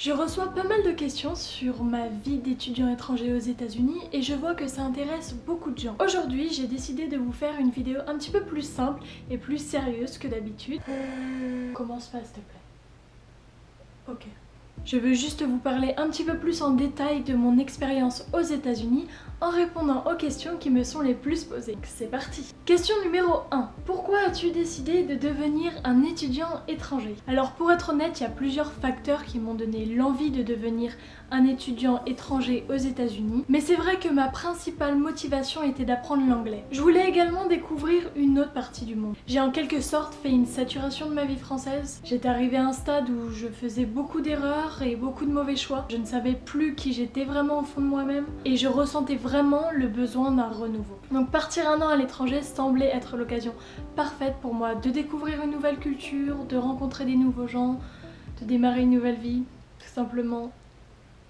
Je reçois pas mal de questions sur ma vie d'étudiant étranger aux États-Unis et je vois que ça intéresse beaucoup de gens. Aujourd'hui, j'ai décidé de vous faire une vidéo un petit peu plus simple et plus sérieuse que d'habitude. Commence pas, s'il te plaît. Ok. Je veux juste vous parler un petit peu plus en détail de mon expérience aux États-Unis en répondant aux questions qui me sont les plus posées. C'est parti. Question numéro 1. Pourquoi as-tu décidé de devenir un étudiant étranger? Alors pour être honnête, il y a plusieurs facteurs qui m'ont donné l'envie de devenir un étudiant étranger aux États-Unis, mais c'est vrai que ma principale motivation était d'apprendre l'anglais. Je voulais également découvrir une autre partie du monde. J'ai en quelque sorte fait une saturation de ma vie française. J'étais arrivée à un stade où je faisais beaucoup d'erreurs et beaucoup de mauvais choix. Je ne savais plus qui j'étais vraiment au fond de moi-même et je ressentais vraiment le besoin d'un renouveau. Donc partir un an à l'étranger semblait être l'occasion parfaite pour moi de découvrir une nouvelle culture, de rencontrer des nouveaux gens, de démarrer une nouvelle vie, tout simplement.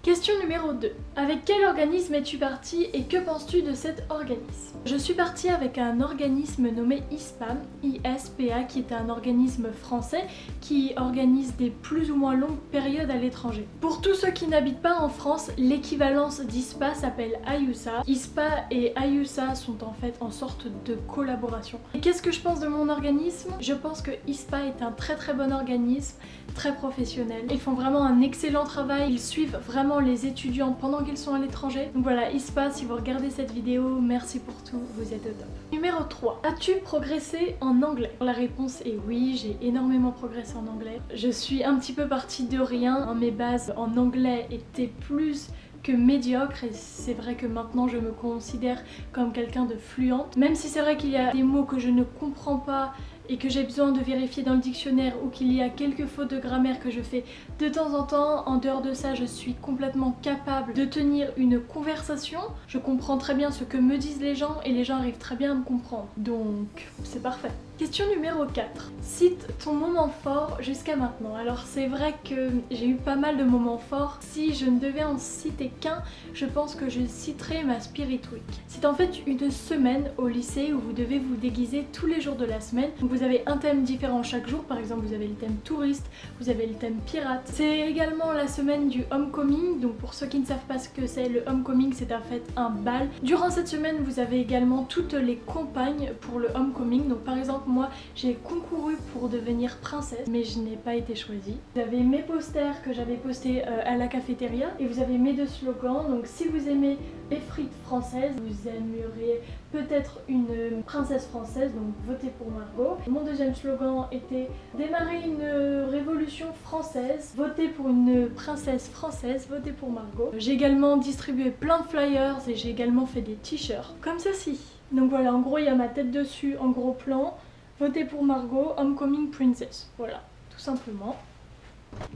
Question numéro 2. Avec quel organisme es-tu partie et que penses-tu de cet organisme? Je suis partie avec un organisme nommé ISPA, ISPA, qui est un organisme français qui organise des plus ou moins longues périodes à l'étranger. Pour tous ceux qui n'habitent pas en France, l'équivalence d'ISPA s'appelle IUSA. ISPA et IUSA sont en fait en sorte de collaboration. Et qu'est-ce que je pense de mon organisme? Je pense que ISPA est un très bon organisme, très professionnel. Ils font vraiment un excellent travail, ils suivent vraiment les étudiants pendant qu'ils sont à l'étranger. Donc voilà, ISPA, si vous regardez cette vidéo, merci pour tout, vous êtes au top. Numéro 3. As-tu progressé en anglais? La réponse est oui, j'ai énormément progressé en anglais. Je suis un petit peu partie de rien. Mes bases en anglais étaient plus que médiocre et c'est vrai que maintenant je me considère comme quelqu'un de fluent. Même si c'est vrai qu'il y a des mots que je ne comprends pas et que j'ai besoin de vérifier dans le dictionnaire ou qu'il y a quelques fautes de grammaire que je fais de temps en temps, en dehors de ça je suis complètement capable de tenir une conversation. Je comprends très bien ce que me disent les gens et les gens arrivent très bien à me comprendre. Donc c'est parfait. Question numéro 4. Cite ton moment fort jusqu'à maintenant. Alors c'est vrai que j'ai eu pas mal de moments forts. Si je ne devais en citer qu'un, je pense que je citerais ma Spirit Week. C'est en fait une semaine au lycée où vous devez vous déguiser tous les jours de la semaine. Donc vous avez un thème différent chaque jour. Par exemple vous avez le thème touriste, vous avez le thème pirate. C'est également la semaine du homecoming. Donc pour ceux qui ne savent pas ce que c'est, le homecoming c'est en fait un bal. Durant cette semaine vous avez également toutes les campagnes pour le homecoming. Donc par exemple moi j'ai concouru pour devenir princesse mais je n'ai pas été choisie. Vous avez mes posters que j'avais postés à la cafétéria et vous avez mes deux slogans. Donc si vous aimez les frites françaises, vous aimeriez peut-être une princesse française, donc votez pour Margot. Mon deuxième slogan était démarrer une révolution française, votez pour une princesse française, votez pour Margot. J'ai également distribué plein de flyers et j'ai également fait des t-shirts comme ceci. Donc voilà, en gros il y a ma tête dessus en gros plan. Votez pour Margot, Homecoming Princess. Voilà, tout simplement.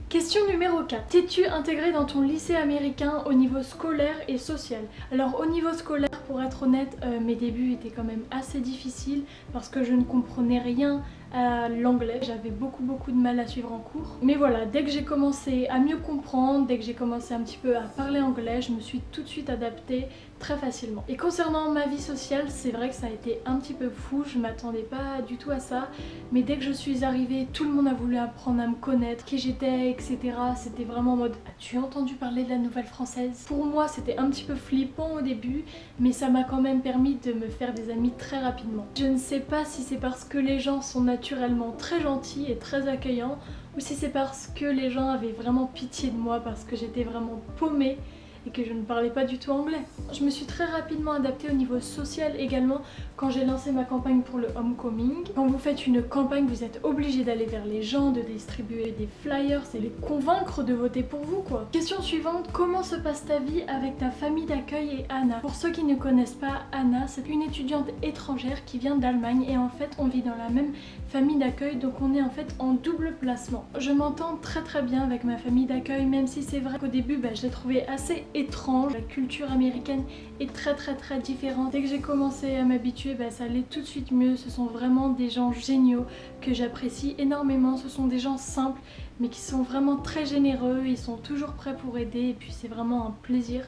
Question numéro 4. T'es-tu intégré dans ton lycée américain au niveau scolaire et social? Alors au niveau scolaire, pour être honnête, mes débuts étaient quand même assez difficiles parce que je ne comprenais rien à l'anglais. J'avais beaucoup de mal à suivre en cours. Mais voilà, dès que j'ai commencé à mieux comprendre, dès que j'ai commencé un petit peu à parler anglais, je me suis tout de suite adaptée très facilement. Et concernant ma vie sociale, c'est vrai que ça a été un petit peu fou, je m'attendais pas du tout à ça. Mais dès que je suis arrivée, tout le monde a voulu apprendre à me connaître, qui j'étais, etc. C'était vraiment en mode « As-tu entendu parler de la nouvelle française ?» Pour moi, c'était un petit peu flippant au début, mais ça m'a quand même permis de me faire des amis très rapidement. Je ne sais pas si c'est parce que les gens sont naturellement très gentils et très accueillants ou si c'est parce que les gens avaient vraiment pitié de moi parce que j'étais vraiment paumée et que je ne parlais pas du tout anglais. Je me suis très rapidement adaptée au niveau social également quand j'ai lancé ma campagne pour le homecoming. Quand vous faites une campagne, vous êtes obligé d'aller vers les gens, de distribuer des flyers et les convaincre de voter pour vous quoi. Question suivante, comment se passe ta vie avec ta famille d'accueil et Anna? Pour ceux qui ne connaissent pas Anna, c'est une étudiante étrangère qui vient d'Allemagne et en fait on vit dans la même famille d'accueil, donc on est en fait en double placement. Je m'entends très bien avec ma famille d'accueil, même si c'est vrai qu'au début je l'ai trouvée assez étrange. La culture américaine est très différente. Dès que j'ai commencé à m'habituer, ça allait tout de suite mieux. Ce sont vraiment des gens géniaux que j'apprécie énormément. Ce sont des gens simples, mais qui sont vraiment très généreux, ils sont toujours prêts pour aider et puis c'est vraiment un plaisir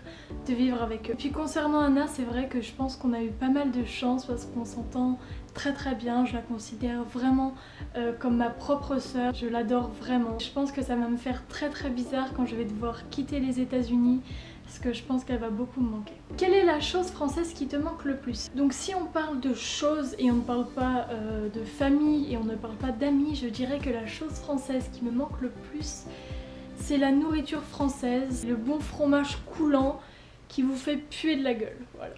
de vivre avec eux. Et puis concernant Anna, c'est vrai que je pense qu'on a eu pas mal de chance parce qu'on s'entend très bien, je la considère vraiment comme ma propre sœur, je l'adore vraiment. Je pense que ça va me faire très bizarre quand je vais devoir quitter les États-Unis parce que je pense qu'elle va beaucoup me manquer. Quelle est la chose française qui te manque le plus? Donc si on parle de choses et on ne parle pas de famille et on ne parle pas d'amis, je dirais que la chose française qui me manque le plus, c'est la nourriture française, le bon fromage coulant qui vous fait puer de la gueule, voilà.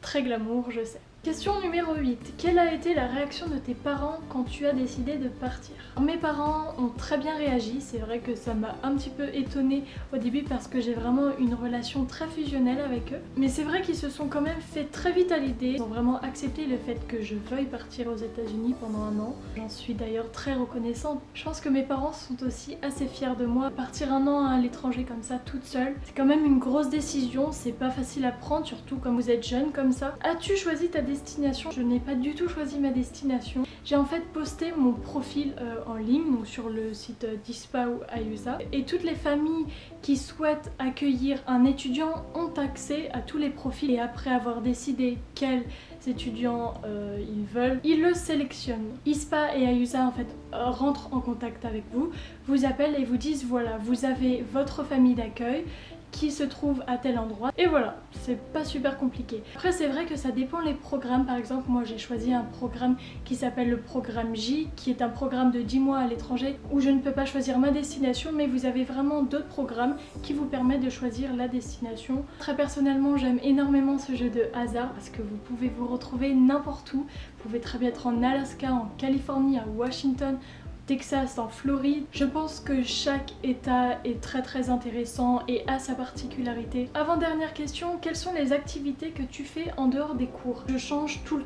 Très glamour, je sais. Question numéro 8. Quelle a été la réaction de tes parents quand tu as décidé de partir? Mes parents ont très bien réagi, c'est vrai que ça m'a un petit peu étonnée au début parce que j'ai vraiment une relation très fusionnelle avec eux. Mais c'est vrai qu'ils se sont quand même fait très vite à l'idée. Ils ont vraiment accepté le fait que je veuille partir aux États-Unis pendant un an. J'en suis d'ailleurs très reconnaissante. Je pense que mes parents sont aussi assez fiers de moi. Partir un an à l'étranger comme ça, toute seule, c'est quand même une grosse décision, c'est pas facile à prendre, surtout quand vous êtes jeune comme ça. As-tu choisi ta destination? Je n'ai pas du tout choisi ma destination. J'ai en fait posté mon profil en ligne, donc sur le site Dispa ou Ayusa, et toutes les familles qui souhaitent accueillir un étudiant ont accès à tous les profils et après avoir décidé quels étudiants ils veulent, ils le sélectionnent. ISPA et Ayusa en fait rentrent en contact avec vous, vous appellent et vous disent voilà, vous avez votre famille d'accueil qui se trouve à tel endroit et voilà, c'est pas super compliqué. Après c'est vrai que ça dépend les programmes, par exemple moi j'ai choisi un programme qui s'appelle le programme J, qui est un programme de 10 mois à l'étranger où je ne peux pas choisir ma destination, mais vous avez vraiment d'autres programmes qui vous permettent de choisir la destination. Très personnellement j'aime énormément ce jeu de hasard parce que vous pouvez vous retrouver n'importe où, vous pouvez très bien être en Alaska, en Californie, à Washington, Texas, en Floride. Je pense que chaque état est très intéressant et a sa particularité. Avant-dernière question, quelles sont les activités que tu fais en dehors des cours? Je change tout le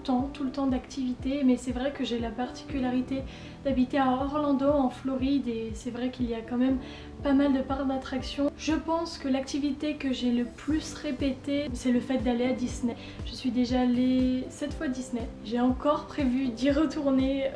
temps d'activité, mais c'est vrai que j'ai la particularité d'habiter à Orlando en Floride et c'est vrai qu'il y a quand même pas mal de parcs d'attractions. Je pense que l'activité que j'ai le plus répétée, c'est le fait d'aller à Disney. Je suis déjà allée 7 fois à Disney. J'ai encore prévu d'y retourner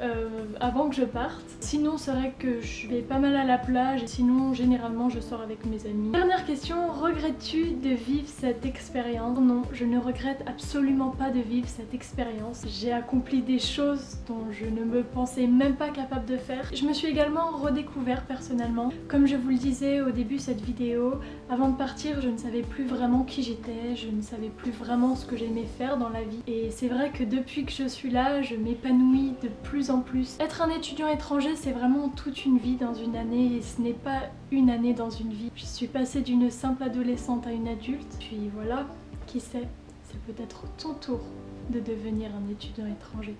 avant que je parte. Sinon c'est vrai que je vais pas mal à la plage et sinon généralement je sors avec mes amis. Dernière question, regrettes-tu de vivre cette expérience? Non, je ne regrette absolument pas de vivre cette expérience. J'ai accompli des choses dont je ne me pensais même pas capable de faire. Je me suis également redécouvert personnellement. Comme je vous le disais au début de cette vidéo, avant de partir je ne savais plus vraiment qui j'étais, je ne savais plus vraiment ce que j'aimais faire dans la vie. Et c'est vrai que depuis que je suis là, je m'épanouis de plus en plus. Être un étudiant étranger, c'est vraiment toute une vie dans une année et ce n'est pas une année dans une vie. Je suis passée d'une simple adolescente à une adulte, puis voilà, qui sait, c'est peut-être ton tour de devenir un étudiant étranger.